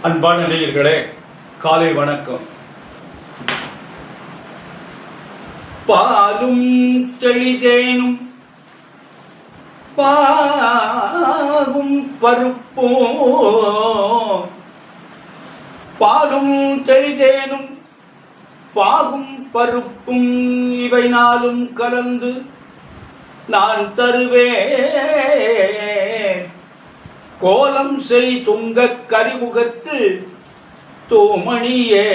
அன்பான நேயர்களே, காலை வணக்கம். பாலும் தெளிதேனும் பாகும் பருப்போ, பாலும் தெளிதேனும் பாகும் பருப்பும் இவை நாளும் கலந்து நான் தருவேன். கோலம் செய் துங்கக் கரிமுகத்து தோமணியே,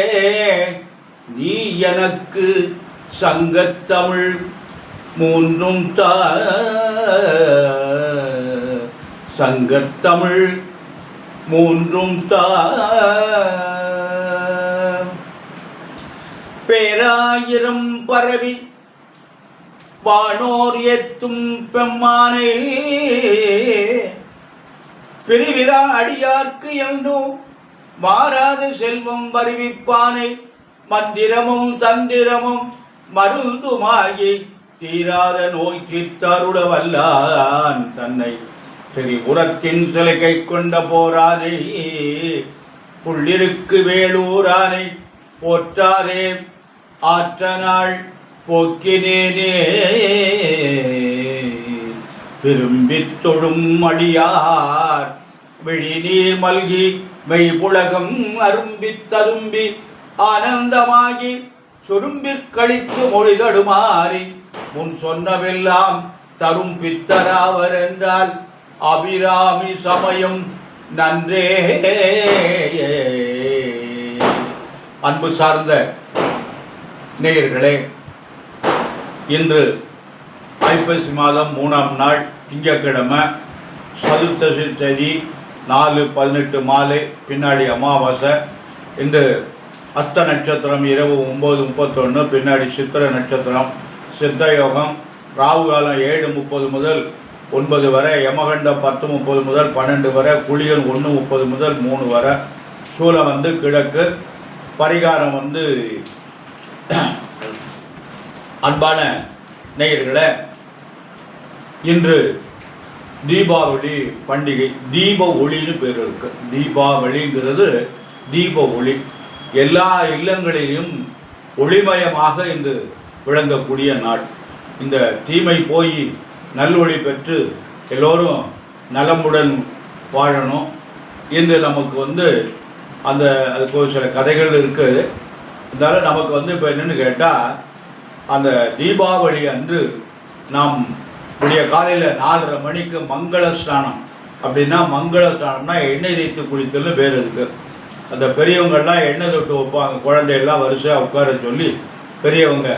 நீ எனக்கு சங்கத்தமிழ் மூன்றும் தா, சங்கத்தமிழ் மூன்றும் தா. பேராயிரம் பரவி வானோர் ஏத்தும் பெம்மானே, பிரிவிழா அடியார்க்கு என்றோ மாறாத செல்வம் வருவிப்பானை, மந்திரமும் தந்திரமும் மருந்துமாகி தீராத நோய் தீர்த்தருள வல்லான் தன்னை திரிபுரத்தின் சிலைகை கொண்ட போரானை, புள்ளிருக்கு வேலூரானை போற்றாதே ஆற்ற நாள் போக்கினேனே. விரும்பித் தொழும் அடியார் விழிநீர் மல்கி மெய்புலகம் அரும்பித் தரும்பி ஆனந்தமாகி சுரும்பிற் கழித்து மொழி தடுமாறி முன் சொன்னவெல்லாம் தரும் பித்தராவர் என்றால் அபிராமி சமயம் நன்றே. அன்பு சார்ந்த நேயர்களே, இன்று ஐப்பசி மாதம் 3ஆம் நாள் திங்கட்கிழமை, சதுர்த்தசி தேதி 4/18 மாலை, பின்னாடி அமாவாசை. இன்று அஸ்த நட்சத்திரம் இரவு 9:31, பின்னாடி சித்திர நட்சத்திரம், சித்த யோகம், ராகு காலம் 7:30 முதல் 9 வரை, யமகண்டம் 10:30 முதல் 12 வரை, குளியல் 1:30 முதல் 3 வரை, சூலம் கிழக்கு, பரிகாரம் அன்பான நேயர்களே, இன்று தீபாவளி பண்டிகை. தீப ஒளின்னு பேர் இருக்கு. தீபாவளிங்கிறது தீப ஒளி. எல்லா இல்லங்களிலும் ஒளிமயமாக இன்று விளங்கக்கூடிய நாள். இந்த தீமை போய் நல்லொளி பெற்று எல்லோரும் நலமுடன் வாழணும். இன்று நமக்கு அந்த அதுக்கு ஒரு சில கதைகள் இருக்குது. இருந்தாலும் நமக்கு இப்போ என்னென்னு கேட்டால், அந்த தீபாவளி அன்று நாம் விடிய காலையில் 4:30 மணிக்கு மங்கள ஸ்நானம். அப்படின்னா மங்கள ஸ்நானம்னா எண்ணெய் தேய்த்து குளித்தல்னு பேர் இருக்குது. அந்த பெரியவங்கள்லாம் எண்ணெய் தொட்டு வைப்பாங்க. குழந்தையெல்லாம் வரிசையாக உட்கார சொல்லி பெரியவங்க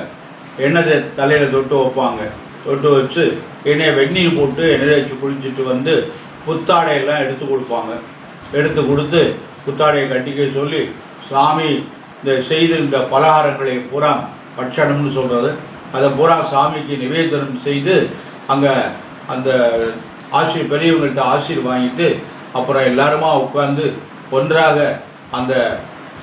எண்ணெய் தலையில் தொட்டு வைப்பாங்க. தொட்டு வச்சு எண்ணெயை வெந்நீர் போட்டு எண்ணெய் தேய்ச்சி குளிச்சுட்டு புத்தாடையெல்லாம் எடுத்து கொடுப்பாங்க. எடுத்து கொடுத்து புத்தாடையை கட்டிக்க சொல்லி, சாமி இந்த செய்து இந்த பலகாரங்களை பூரா பட்சணம்னு சொல்கிறது, அதை பூரா சாமிக்கு நிவேதனம் செய்து அங்கே அந்த பெரியவங்கள்ட்ட ஆசீர் வாங்கிட்டு அப்புறம் எல்லாருமா உட்கார்ந்து ஒன்றாக அந்த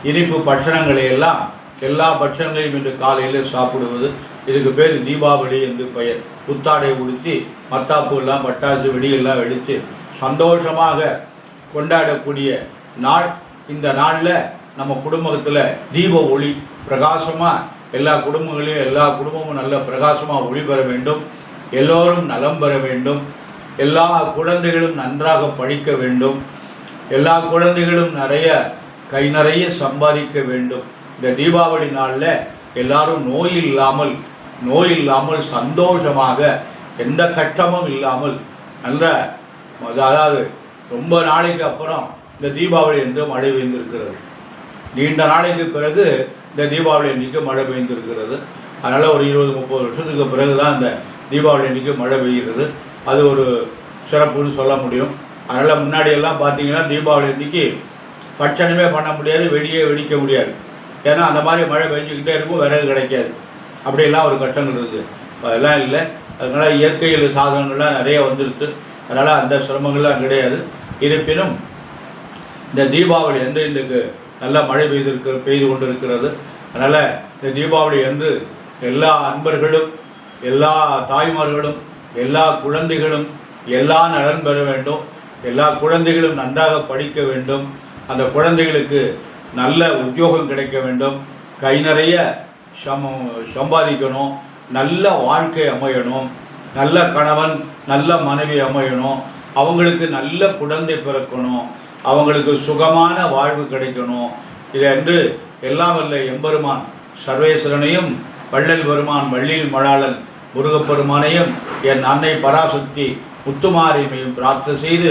இனிப்பு பட்சணங்களை எல்லாம் எல்லா பட்சங்களையும் இன்று காலையில் சாப்பிடுவது. இதுக்கு பேர் தீபாவளி என்று பெயர். புத்தாடை உடுத்தி மத்தாப்பு எல்லாம் பட்டாசு வெடியெல்லாம் வெடித்து சந்தோஷமாக கொண்டாடக்கூடிய நாள். இந்த நாளில் நம்ம குடும்பத்தில் தீப ஒளி பிரகாசமாக எல்லா குடும்பமும் நல்ல பிரகாசமாக ஒளி பெற வேண்டும். எல்லோரும் நலம் பெற வேண்டும். எல்லா குழந்தைகளும் நன்றாக படிக்க வேண்டும். எல்லா குழந்தைகளும் கை நிறைய சம்பாதிக்க வேண்டும். இந்த தீபாவளி நாளில் எல்லாரும் நோய் இல்லாமல் சந்தோஷமாக, எந்த கஷ்டமும் இல்லாமல் அதாவது ரொம்ப நாளைக்கு அப்புறம் இந்த தீபாவளி என்று மழை பெய்ந்திருக்கிறது. நீண்ட நாளைக்கு பிறகு இந்த தீபாவளி அன்றைக்கு மழை பெய்ந்திருக்கிறது. அதனால் ஒரு 20-30 வருஷத்துக்கு பிறகு தான் இந்த தீபாவளி அன்றைக்கி மழை பெய்கிறது. அது ஒரு சிறப்புன்னு சொல்ல முடியும். அதனால் முன்னாடியெல்லாம் பார்த்தீங்கன்னா தீபாவளி அன்றைக்கி பட்சணமே பண்ண முடியாது, வெடியே வெடிக்க முடியாது. ஏன்னா அந்த மாதிரி மழை பெஞ்சிக்கிட்டே இருக்கும், விறகு கிடைக்காது. அப்படியெல்லாம் ஒரு கஷ்டங்கள் இருக்குது. அதெல்லாம் இல்லை. அதனால் இயற்கையில் சாதனங்கள்லாம் நிறைய வந்துடுது. அதனால் அந்த சிரமங்கள்லாம் கிடையாது. இருப்பினும் இந்த தீபாவளி இன்றைக்கு நல்லா மழை பெய்து கொண்டிருக்கிறது. அதனால் இந்த தீபாவளி அன்று எல்லா அன்பர்களும், எல்லா தாய்மார்களும், எல்லா குழந்தைகளும் எல்லா நலன் பெற வேண்டும். எல்லா குழந்தைகளும் நன்றாக படிக்க வேண்டும். அந்த குழந்தைகளுக்கு நல்ல உத்தியோகம் கிடைக்க வேண்டும், கை நிறைய சம்பாதிக்கணும், நல்ல வாழ்க்கை அமையணும், நல்ல கணவன் நல்ல மனைவி அமையணும், அவங்களுக்கு நல்ல குழந்தை பிறக்கணும், அவங்களுக்கு சுகமான வாழ்வு கிடைக்கணும். இதென்று எல்லாம் வல்ல எம்பெருமான் சர்வேஸ்வரனையும் வள்ளல் பெருமான் வள்ளியில் மழாளன் முருகப்பெருமானையும் என் அன்னை பராசக்தி முத்துமாரியமையும் பிரார்த்தனை செய்து,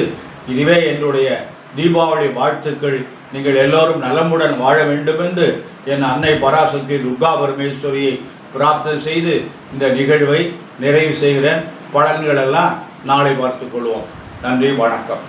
இதுவே என்னுடைய தீபாவளி வாழ்த்துக்கள். நீங்கள் எல்லோரும் நலமுடன் வாழ வேண்டும் என்று என் அன்னை பராசக்தி துர்கா பரமேஸ்வரியை பிரார்த்தனை செய்து இந்த நிகழ்வை நிறைவு செய்கிறேன். பலன்களெல்லாம் நாளை பார்த்துக் கொள்வோம். நன்றி, வணக்கம்.